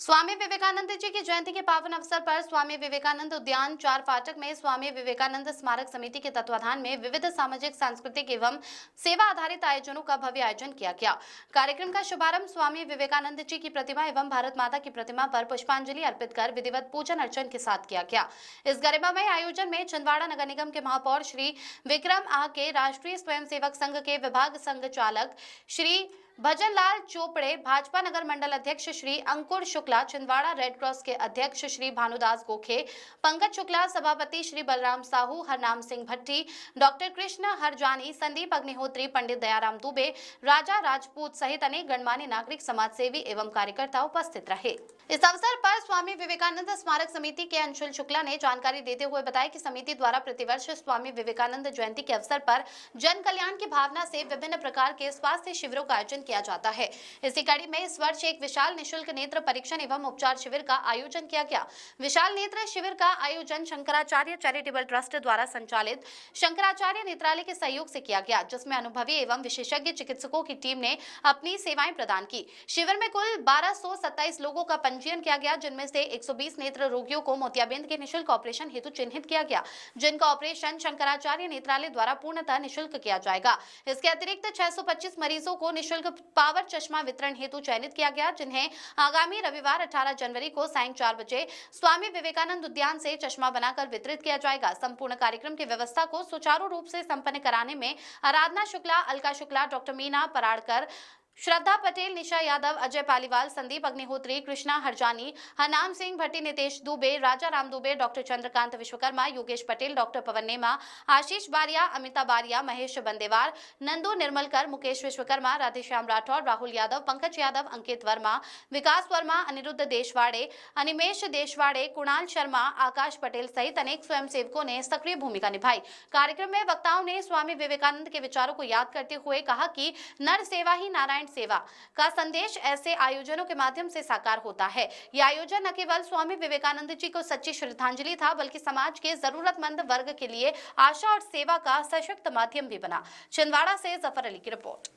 स्वामी विवेकानंद जी की जयंती के पावन अवसर पर स्वामी विवेकानंद उद्यान चार फाटक में स्वामी विवेकानंद स्मारक समिति के तत्वाधान में विविध सामाजिक सांस्कृतिक एवं सेवा आधारित आयोजनों का भव्य आयोजन किया गया। कार्यक्रम का शुभारंभ स्वामी विवेकानंद जी की प्रतिमा एवं भारत माता की प्रतिमा पर पुष्पांजलि अर्पित कर विधिवत पूजन अर्चन के साथ किया गया। इस गरिमामय आयोजन में छिंदवाड़ा नगर निगम के महापौर श्री विक्रम आ के, राष्ट्रीय स्वयंसेवक संघ के विभाग संघ चालक श्री भजनलाल चोपड़े, भाजपा नगर मंडल अध्यक्ष श्री अंकुर शुक्ला, छिंदवाड़ा रेड क्रॉस के अध्यक्ष श्री भानुदास गोखे, पंकज शुक्ला, सभापति श्री बलराम साहू, हरनाम सिंह भट्टी, डॉक्टर कृष्ण हरजानी, संदीप अग्निहोत्री, पंडित दयाराम दुबे, राजा राजपूत सहित अनेक गणमान्य नागरिक, समाजसेवी एवं कार्यकर्ता उपस्थित रहे। इस अवसर पर स्वामी विवेकानंद स्मारक समिति के अंशुल शुक्ला ने जानकारी देते हुए बताया कि समिति द्वारा प्रतिवर्ष स्वामी विवेकानंद जयंती के अवसर पर जन कल्याण की भावना से विभिन्न प्रकार के स्वास्थ्य शिविरों का आयोजन किया जाता है। इसी कड़ी में इस वर्ष एक विशाल निःशुल्क नेत्र परीक्षण एवं उपचार शिविर का आयोजन किया गया। विशाल नेत्र शिविर का आयोजन शंकराचार्य चैरिटेबल ट्रस्ट द्वारा संचालित शंकराचार्य नेत्रालय के सहयोग से किया गया, जिसमें अनुभवी एवं विशेषज्ञ चिकित्सकों की टीम ने अपनी सेवाएं प्रदान की। शिविर में कुल 1227 लोगों का पंजीयन किया गया, जिनमें से 120 नेत्र रोगियों को मोतियाबिंद के निःशुल्क ऑपरेशन हेतु चिन्हित किया गया, जिनका ऑपरेशन शंकराचार्य नेत्रालय द्वारा पूर्णतः निःशुल्क किया जाएगा। इसके अतिरिक्त 625 मरीजों को निःशुल्क पावर चश्मा वितरण हेतु चयनित किया गया, जिन्हें आगामी रविवार 18 जनवरी को सायं 4 बजे स्वामी विवेकानंद उद्यान से चश्मा बनाकर वितरित किया जाएगा। संपूर्ण कार्यक्रम की व्यवस्था को सुचारू रूप से संपन्न कराने में आराधना शुक्ला, अलका शुक्ला, डॉक्टर मीना पराड़कर, श्रद्धा पटेल, निशा यादव, अजय पालीवाल, संदीप अग्निहोत्री, कृष्णा हरजानी, हरनाम सिंह भट्टी, नितेश दुबे, राजा राम दुबे, डॉक्टर चंद्रकांत विश्वकर्मा, योगेश पटेल, डॉक्टर पवन नेमा, आशीष बारिया, अमिता बारिया, महेश बंदेवार, नंदू निर्मलकर, मुकेश विश्वकर्मा, राधेश्याम राठौर, राहुल यादव, पंकज यादव, अंकित वर्मा, विकास वर्मा, अनिरुद्ध देशवाड़े, अनिमेश देशवाड़े, कुणाल शर्मा, आकाश पटेल सहित अनेक स्वयंसेवकों ने सक्रिय भूमिका निभाई। कार्यक्रम में वक्ताओं ने स्वामी विवेकानंद के विचारों को याद करते हुए कहा कि नर सेवा ही नारायण सेवा का संदेश ऐसे आयोजनों के माध्यम से साकार होता है। यह आयोजन न केवल स्वामी विवेकानंद जी को सच्ची श्रद्धांजलि था, बल्कि समाज के जरूरतमंद वर्ग के लिए आशा और सेवा का सशक्त माध्यम भी बना। छिंदवाड़ा से जफर अली की रिपोर्ट।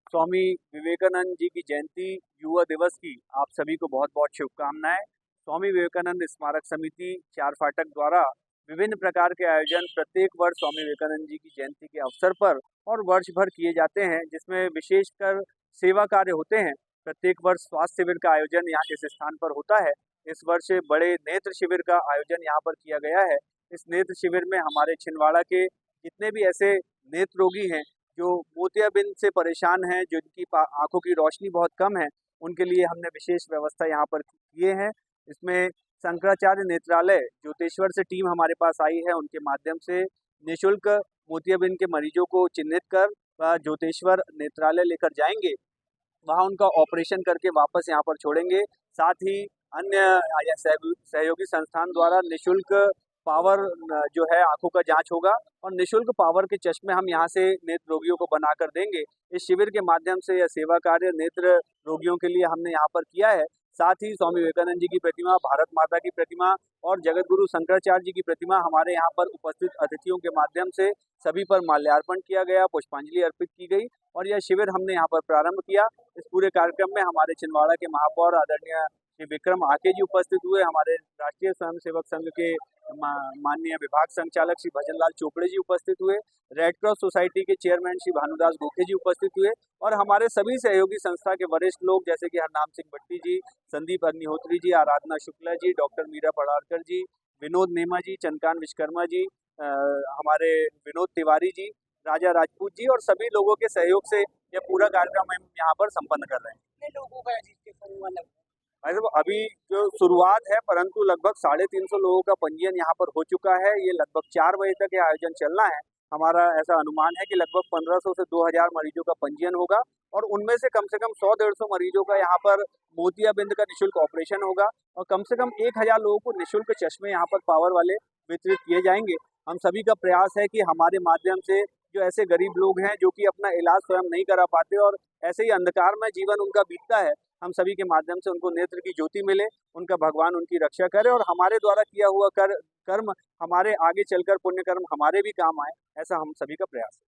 स्वामी विवेकानंद जी की जयंती युवा दिवस की आप सभी को बहुत बहुत शुभकामनाएं। स्वामी विवेकानंद स्मारक समिति चार फाटक द्वारा विभिन्न प्रकार के आयोजन प्रत्येक वर्ष स्वामी विवेकानंद जी की जयंती के अवसर पर और वर्ष भर किए जाते हैं, जिसमें विशेषकर सेवा कार्य होते हैं। प्रत्येक वर्ष स्वास्थ्य शिविर का आयोजन यहाँ इस स्थान पर होता है। इस वर्ष बड़े नेत्र शिविर का आयोजन यहाँ पर किया गया है। इस नेत्र शिविर में हमारे छिंदवाड़ा के जितने भी ऐसे नेत्र रोगी हैं जो मोतियाबिंद से परेशान हैं, जिनकी आंखों की रोशनी बहुत कम है, उनके लिए हमने विशेष व्यवस्था यहाँ पर किए हैं। इसमें शंकराचार्य नेत्रालय ज्योतेश्वर से टीम हमारे पास आई है, उनके माध्यम से निःशुल्क मोतियाबिंद के मरीजों को चिन्हित कर ज्योतेश्वर नेत्रालय लेकर जाएंगे। वहाँ उनका ऑपरेशन करके वापस यहाँ पर छोड़ेंगे। साथ ही अन्य सहयोगी संस्थान द्वारा निःशुल्क पावर जो है आंखों का जांच होगा और निःशुल्क पावर के चश्मे हम यहाँ से नेत्र रोगियों को बनाकर देंगे। इस शिविर के माध्यम से यह सेवा कार्य नेत्र रोगियों के लिए हमने यहाँ पर किया है। साथ ही स्वामी विवेकानंद जी की प्रतिमा, भारत माता की प्रतिमा और जगत गुरु शंकराचार्य जी की प्रतिमा हमारे यहाँ पर उपस्थित अतिथियों के माध्यम से सभी पर माल्यार्पण किया गया, पुष्पांजलि अर्पित की गई और यह शिविर हमने यहाँ पर प्रारंभ किया। इस पूरे कार्यक्रम में हमारे छिंदवाड़ा के महापौर आदरणीय श्री विक्रम आके जी उपस्थित हुए, हमारे राष्ट्रीय स्वयंसेवक संघ के माननीय विभाग संचालक श्री भजनलाल चोपड़े जी उपस्थित हुए, रेड क्रॉस सोसाइटी के चेयरमैन श्री भानुदास गोखे जी उपस्थित हुए और हमारे सभी सहयोगी संस्था के वरिष्ठ लोग जैसे कि हरनाम सिंह भट्टी जी, संदीप अग्निहोत्री जी, आराधना शुक्ला जी, डॉक्टर मीरा पराड़कर जी, विनोद नेमा जी, चंद्रकांत विश्वकर्मा जी, हमारे विनोद तिवारी जी, राजा राजपूत जी और सभी लोगों के सहयोग से यह पूरा कार्यक्रम हम यहाँ पर संपन्न कर रहे हैं। कितने लोगों का अभी जो शुरुआत है, परंतु लगभग 350 लोगों का पंजीयन यहाँ पर हो चुका है। ये लगभग 4 बजे तक ये आयोजन चलना है। हमारा ऐसा अनुमान है कि लगभग 1500 से 2000 मरीजों का पंजीयन होगा और उनमें से कम 100-150 मरीजों का यहाँ पर मोतियाबिंद का निःशुल्क ऑपरेशन होगा और कम से कम 1000 लोगों को निःशुल्क चश्मे यहाँ पर पावर वाले वितरित किए जाएंगे। हम सभी का प्रयास है कि हमारे माध्यम से जो ऐसे गरीब लोग हैं जो कि अपना इलाज स्वयं नहीं करा पाते और ऐसे ही अंधकार में जीवन उनका बीतता है, हम सभी के माध्यम से उनको नेत्र की ज्योति मिले, उनका भगवान उनकी रक्षा करे और हमारे द्वारा किया हुआ कर्म हमारे आगे चलकर पुण्य कर्म हमारे भी काम आए, ऐसा हम सभी का प्रयास है।